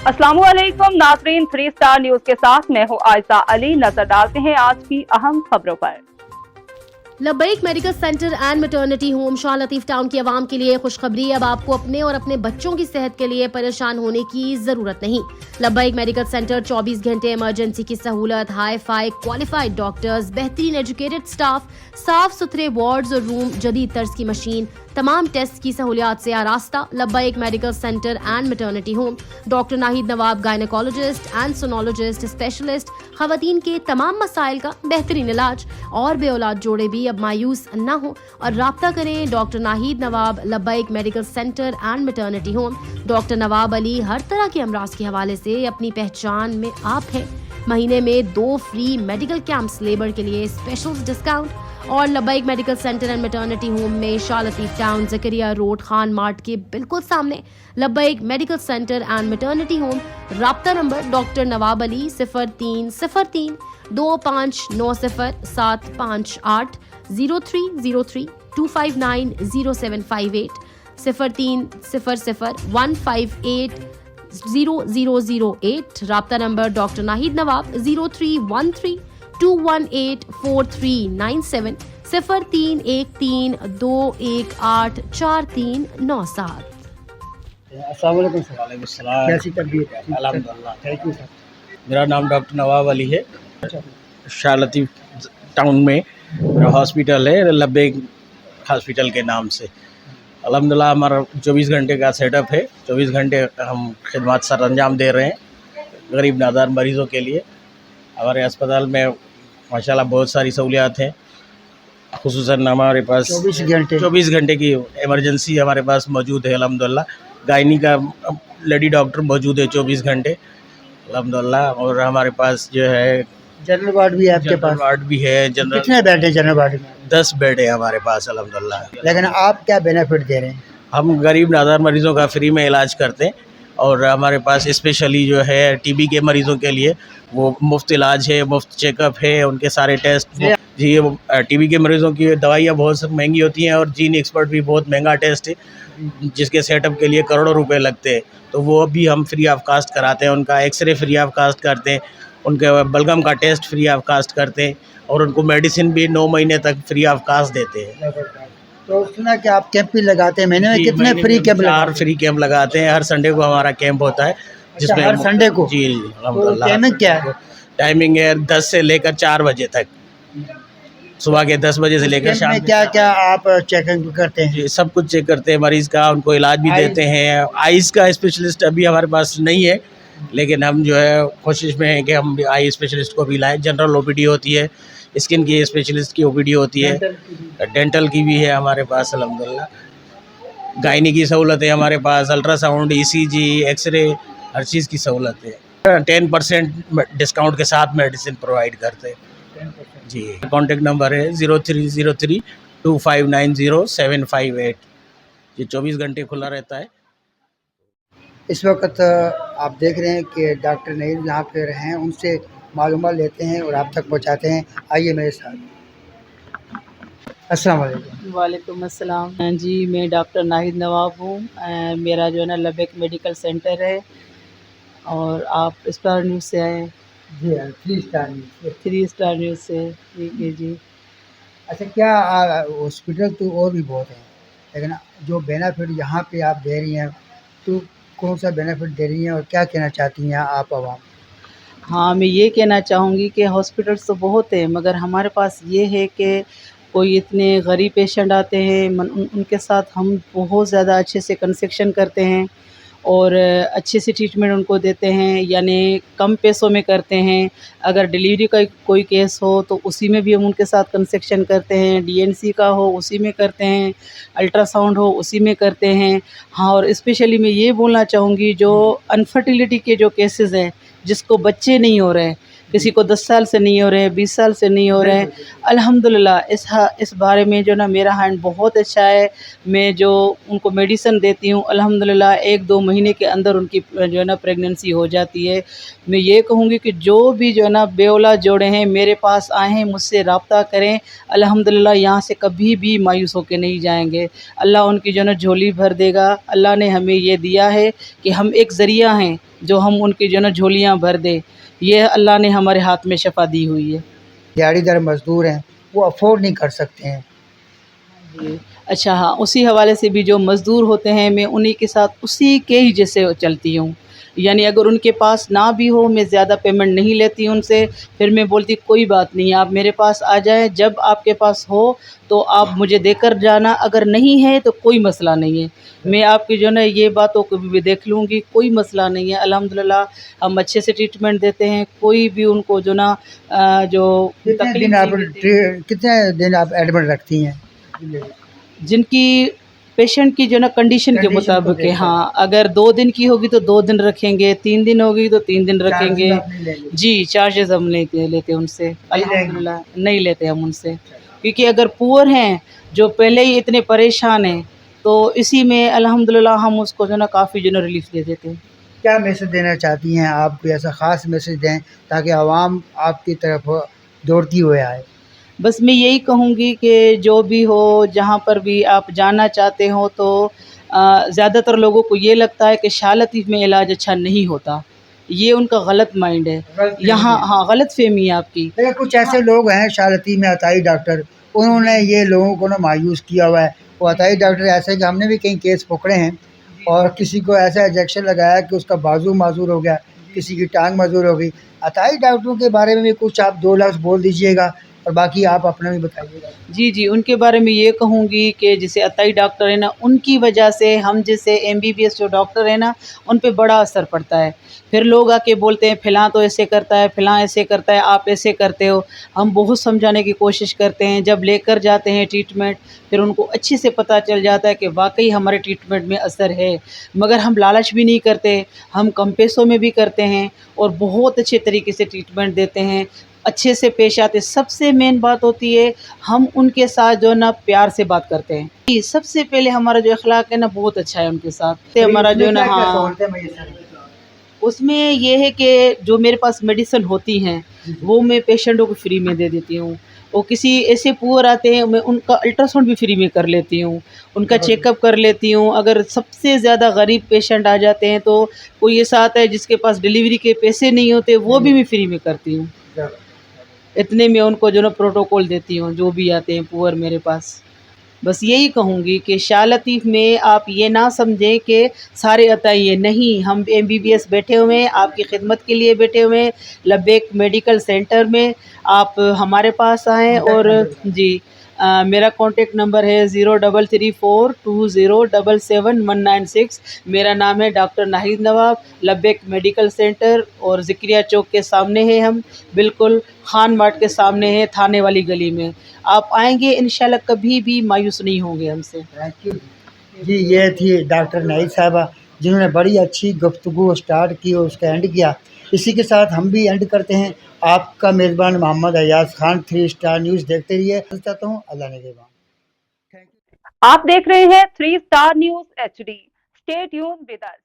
अस्सलामु अलैकुम नाज़रीन, 3 स्टार न्यूज के साथ मैं हूँ आयशा अली। नजर डालते हैं आज की अहम खबरों पर। Labbaik Medical Centre and Maternity Home Shah Latif Town की आवाम के लिए खुशखबरी। अब आपको अपने और अपने बच्चों की सेहत के लिए परेशान होने की जरूरत नहीं। लब्बैक मेडिकल सेंटर 24 घंटे इमरजेंसी की सहूलत, हाई फाई क्वालिफाइड डॉक्टर्स, बेहतरीन एजुकेटेड स्टाफ, साफ सुथरे वार्ड्स और रूम, जदीद तर्ज की मशीन, तमाम टेस्ट की सहूलियात से आरास्ता। Labbaik Medical Centre and Maternity Home. Doctor Nahid Nawab gynaecologist and sonologist specialist, खवातीन के तमाम मसाइल का बेहतरीन इलाज। और बे औलाद जोड़े भी अब मायूस न हो और राब्ता करें doctor Nahid Nawab, Labbaik Medical Centre and Maternity Home. Doctor Nawab Ali हर तरह के अमराज के हवाले से अपनी पहचान में आप हैं। महीने में 2 फ्री मेडिकल कैंप्स, लेबर के लिए स्पेशल डिस्काउंट। और Labbaik Medical Centre and Maternity Home में Shah Latif Town, Zakariya Road, Khan Mart के बिल्कुल सामने Labbaik Medical Centre and Maternity Home. राब्ता नंबर डॉक्टर नवाब अली 0303 2590 758 0303 259 0758 0300 158 0008। राब्ता नंबर डॉक्टर नाहिद नवाब 0313 218 4397 0313 218 4397। अस्सलाम वालेकुम सर। वालेकुम सलाम। कैसी तबीयत है? अल्हम्दुलिल्लाह। Thank you sir. मेरा नाम डॉक्टर नवाब अली है। अच्छा, शाह लतीफ़ टाउन में मेरा हॉस्पिटल है, लब्बैक हॉस्पिटल के नाम से। अल्हम्दुलिल्लाह हमारा 24 घंटे का सेटअप है। 24 घंटे हम खिदमत सर अंजाम दे रहे हैं गरीब नादार मरीज़ों के लिए। हमारे अस्पताल में माशाल्लाह बहुत सारी सहूलियात हैं। खुसूसन हमारे पास 24 घंटे की इमरजेंसी हमारे पास मौजूद है अल्हम्दुलिल्लाह। गायनी का लेडी डॉक्टर मौजूद है 24 घंटे अल्हम्दुलिल्लाह। और हमारे पास जो है जनरल वार्ड भी है आपके जनरल पास? वार्ड भी है। जनरल कितने बेड है जनरल वार्ड में? 10 बेड है हमारे पास अल्हम्दुलिल्लाह। लेकिन आप क्या बेनिफिट दे रहे हैं? हम गरीब नादार मरीज़ों का फ्री में इलाज करते हैं। और हमारे पास स्पेशली जो है टीबी के मरीज़ों के लिए वो मुफ्त इलाज है, मुफ्त चेकअप है, उनके सारे टेस्ट। जी, टीबी के मरीज़ों की दवाइयाँ बहुत महंगी होती हैं और जीन एक्सपर्ट भी बहुत महंगा टेस्ट है जिसके सेटअप के लिए करोड़ों रुपए लगते हैं। तो वो भी हम फ्री ऑफ कास्ट कराते हैं। उनका एक्सरे फ्री ऑफ कास्ट करते हैं, उनके बलगम का टेस्ट फ्री ऑफ कास्ट करते हैं और उनको मेडिसिन भी 9 महीने तक फ्री ऑफ कास्ट देते हैं। तो सुना कि आप कैंप भी लगाते हैं, महीने में कितने महीने फ्री में कैंप 4 लगाते हैं? फ्री कैंप लगाते हैं। हर संडे को हमारा कैंप होता है जिसमें हर संडे को? जी तो अल्हम्दुलिल्लाह। टाइमिंग क्या है? टाइमिंग है 10 से लेकर 4 बजे तक, सुबह के 10 बजे से लेकर कैंप शाम में के क्या 4 क्या आप चेकिंग करते हैं? जी, सब कुछ चेक करते हैं मरीज़ का, उनको इलाज भी देते हैं। आइज़ का स्पेशलिस्ट अभी हमारे पास नहीं है, लेकिन हम जो है कोशिश में हैं कि हम आई स्पेशलिस्ट को भी लाएं। जनरल ओपीडी होती है, स्किन की स्पेशलिस्ट की ओपीडी होती है, डेंटल की भी है हमारे पास अल्हम्दुलिल्लाह। गायनी की सहूलत है हमारे पास, अल्ट्रासाउंड, ECG, एक्सरे, हर चीज़ की सहूलत है। 10% डिस्काउंट के साथ मेडिसिन प्रोवाइड करते हैं जी। कॉन्टेक्ट नंबर है 0303 2590 758। ये 24 घंटे खुला रहता है। इस वक्त आप देख रहे हैं कि डॉक्टर नईम यहाँ पे हैं, उनसे मालूमात लेते हैं और आप तक पहुँचाते हैं। आइए मेरे साथ। अस्सलाम वालेकुम। वालेकुम अस्सलाम। जी, मैं डॉक्टर नाहिद नवाब हूँ। मेरा जो है ना लब्बैक मेडिकल सेंटर है और आप स्टार न्यूज़ से आए हैं। जी हाँ, 3 स्टार न्यूज़। 3 स्टार न्यूज़ से। ठीक है जी। अच्छा, क्या हॉस्पिटल तो और भी बहुत हैं, लेकिन जो बेनिफिट यहाँ पे आप दे रही हैं तो कौन सा बेनिफिट दे रही हैं और क्या कहना चाहती हैं आप आवाम? हाँ, मैं ये कहना चाहूँगी कि हॉस्पिटल्स तो बहुत हैं, मगर हमारे पास ये है कि कोई इतने गरीब पेशेंट आते हैं, उनके साथ हम बहुत ज़्यादा अच्छे से कंसेक्शन करते हैं और अच्छे से ट्रीटमेंट उनको देते हैं, यानी कम पैसों में करते हैं। अगर डिलीवरी का कोई केस हो तो उसी में भी हम उनके साथ कंसेक्शन करते हैं, DNC का हो उसी में करते हैं, अल्ट्रासाउंड हो उसी में करते हैं। हाँ, और स्पेशली मैं ये बोलना चाहूँगी जो अनफर्टिलिटी के जो केसेस हैं, जिसको बच्चे नहीं हो रहे, किसी को 10 साल से नहीं हो रहे हैं, 20 साल से नहीं हो रहे हैं। अल्हम्दुलिल्लाह इस बारे में जो ना मेरा हैंड बहुत अच्छा है। मैं जो उनको मेडिसिन देती हूँ अल्हम्दुलिल्लाह 1-2 महीने के अंदर उनकी जो है ना प्रेगनेंसी हो जाती है। मैं ये कहूँगी कि जो भी जो है ना बेऔलाद जोड़े हैं मेरे पास आए हैं, मुझसे रब्ता करें। अल्हम्दुलिल्लाह यहाँ से कभी भी मायूस होकर नहीं जाएंगे। अल्लाह उनकी जो है ना झोली भर देगा। अल्लाह ने हमें ये दिया है कि हम एक ज़रिया हैं जो हम उनकी जो है ना झोलियाँ भर दे। ये अल्लाह ने हमारे हाथ में शफा दी हुई है। दिहाड़ीदार मजदूर हैं, वो अफोर्ड नहीं कर सकते हैं। जी। अच्छा हाँ, उसी हवाले से भी जो मज़दूर होते हैं मैं उन्हीं के साथ उसी के ही जैसे चलती हूँ। यानी अगर उनके पास ना भी हो मैं ज़्यादा पेमेंट नहीं लेती उनसे। फिर मैं बोलती कोई बात नहीं, आप मेरे पास आ जाएं, जब आपके पास हो तो आप मुझे देकर जाना, अगर नहीं है तो कोई मसला नहीं है। मैं आपकी जो है ना ये बातों को भी देख लूँगी, कोई मसला नहीं है। अल्हम्दुलिल्लाह हम अच्छे से ट्रीटमेंट देते हैं। कोई भी उनको जो ना जो तकलीफ नहीं देते। कितने दिन आप एडमिट रखती हैं? जिनकी पेशेंट की जो ना कंडीशन के कंडीशन को मुताबिक है। देखकर। हाँ, अगर 2 दिन की होगी तो 2 दिन रखेंगे, 3 दिन होगी तो 3 दिन रखेंगे। चार्जेस आप नहीं लेंगे? जी, चार्जेस हम नहीं लेते उनसे। नहीं लेंगे? अल्हम्दुलिल्लाह नहीं लेते हम उनसे। क्योंकि अगर पुअर हैं, जो पहले ही इतने परेशान हैं, तो इसी में अल्हम्दुलिल्लाह हम उसको जो ना काफ़ी जो ना रिलीफ़ दे देते हैं। क्या मैसेज देना चाहती हैं आप? कोई ऐसा ख़ास मैसेज दें ताकि आवाम आपकी तरफ दौड़ती हुए आए। बस मैं यही कहूँगी कि जो भी हो, जहाँ पर भी आप जाना चाहते हो तो ज़्यादातर लोगों को ये लगता है कि शाह लतीफ़ में इलाज अच्छा नहीं होता। ये उनका गलत माइंड है। गलतफ़हमी यहाँ है। हाँ, गलतफ़हमी है आपकी। लेकिन कुछ ऐसे लोग हैं शाह लतीफ़ में अताई डॉक्टर, उन्होंने ये लोगों को ना मायूस किया हुआ है। वो अताई डॉक्टर ऐसे हैं कि हमने भी कई केस पकड़े हैं और किसी को ऐसा इंजेक्शन लगाया कि उसका बाजू माजूर हो गया, किसी की टांग माजूर हो गई। अताई डॉक्टरों के बारे में भी कुछ आप 2 लफ्ज़ बोल दीजिएगा और बाकी आप अपना भी बताइएगा। जी, जी, उनके बारे में ये कहूँगी कि जैसे अताई डॉक्टर है ना, उनकी वजह से हम जैसे MBBS जो डॉक्टर है ना, उन पे बड़ा असर पड़ता है। फिर लोग आके बोलते हैं फ़लाँ तो ऐसे करता है, फ़लाँ ऐसे करता है, आप ऐसे करते हो। हम बहुत समझाने की कोशिश करते हैं, जब लेकर जाते हैं ट्रीटमेंट, फिर उनको अच्छे से पता चल जाता है कि वाक़ई हमारे ट्रीटमेंट में असर है। मगर हम लालच भी नहीं करते, हम कम पैसों में भी करते हैं और बहुत अच्छे तरीके से ट्रीटमेंट देते हैं। अच्छे से पेश आते। सबसे मेन बात होती है हम उनके साथ जो है ना प्यार से बात करते हैं। जी, सबसे पहले हमारा जो अखलाक है ना बहुत अच्छा है उनके साथ। तो हमारा जो है ना हाँ, उसमें ये है कि जो मेरे पास मेडिसिन होती हैं वो मैं पेशेंटों को फ्री में दे देती हूँ। और किसी ऐसे पुअर आते हैं मैं उनका अल्ट्रासाउंड भी फ्री में कर लेती हूँ, उनका चेकअप कर लेती हूँ। अगर सबसे ज़्यादा गरीब पेशेंट आ जाते हैं तो कोई ऐसा आता है जिसके पास डिलीवरी के पैसे नहीं होते, वो भी मैं फ्री में करती हूँ। इतने में उनको जो ना प्रोटोकॉल देती हूँ जो भी आते हैं पुअर मेरे पास। बस यही कहूँगी कि शाह लतीफ़ में आप ये ना समझें कि सारे अताई हैं, नहीं, हम MBBS बैठे हुए हैं, आपकी खिदमत के लिए बैठे हुए हैं। लब्बैक मेडिकल सेंटर में आप हमारे पास आएँ। और जी मेरा कॉन्टेक्ट नंबर है 033420777196। मेरा नाम है doctor Nahid Nawab. Labbaik Medical centre और ज़िक्रिया चौक के सामने है, हम बिल्कुल खान मार्ट के सामने है, थाने वाली गली में। आप आएंगे इंशाल्लाह कभी भी मायूस नहीं होंगे हमसे। थैंक यू जी। ये थी डॉक्टर नाहिद साहबा जिन्होंने बड़ी अच्छी गुफ्तगू स्टार्ट की और उसका एंड किया। इसी के साथ हम भी एंड करते हैं। आपका मेज़बान मोहम्मद अयाज खान 3 स्टार न्यूज़ देखते रहिए। चाहता हूँ अल्लाह ने आप देख रहे हैं 3 star news HD। Stay tune with us.